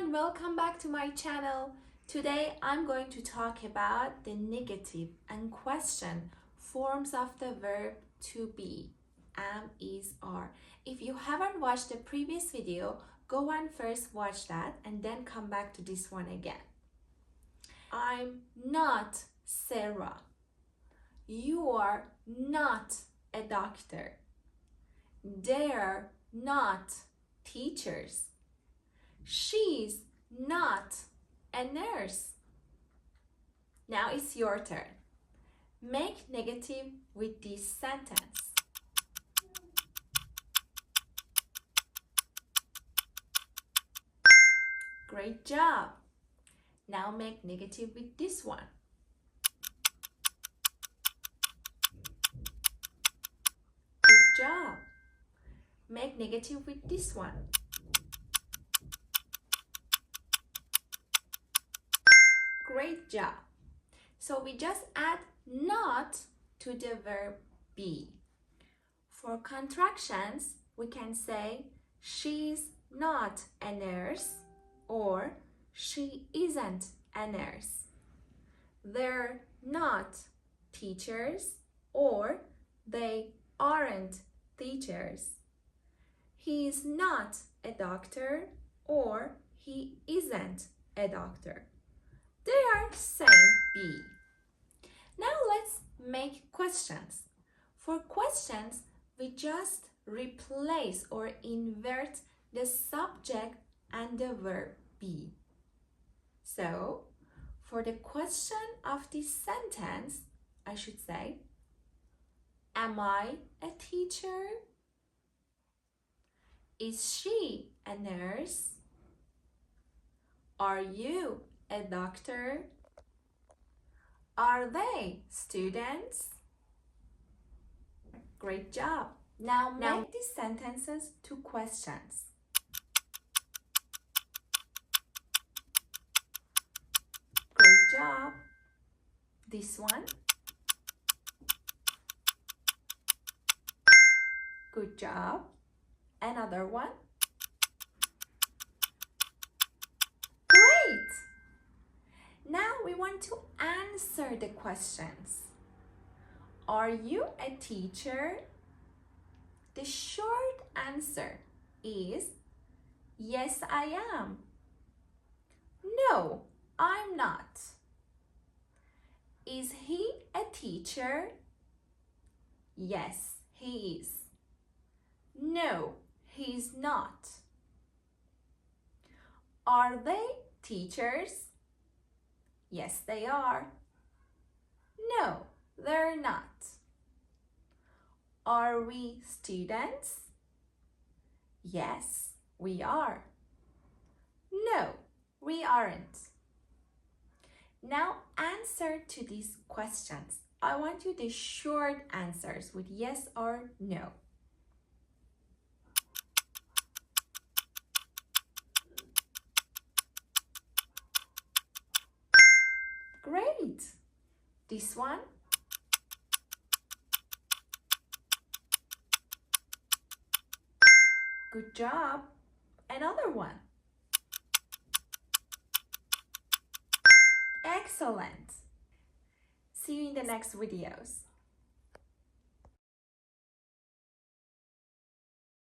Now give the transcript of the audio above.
everyone, welcome back to my channel. Today I'm going to talk about the negative and question forms of the verb to be, am, is, are. If you haven't watched the previous video, go and first watch that and then come back to this one again. I'm not Sarah. You are not a doctor. They're not teachers. She's not a nurse. Now it's your turn. Make negative with this sentence. Great job. Now make negative with this one. Good job. Make negative with this one. Great job. So we just add not to the verb be. For contractions, we can say she's not a nurse or she isn't a nurse. They're not teachers or they aren't teachers. He's not a doctor or he isn't a doctor. They are same be. Now let's make questions. For questions, we just replace or invert the subject and the verb be. So, for the question of this sentence, I should say, am I a teacher? Is she a nurse? Are you a doctor? Are they students? Great job. Now make these sentences to questions. Great job. This one. Good job. Another one. Great. Now we want to answer the questions. Are you a teacher? The short answer is yes, I am. No, I'm not. Is he a teacher? Yes, he is. No, he's not. Are they teachers? Yes, they are. No, they're not. Are we students? Yes, we are. No, we aren't. Now answer to these questions. I want you to short answers with yes or no. Great. This one. Good job. Another one. Excellent. See you in the next videos.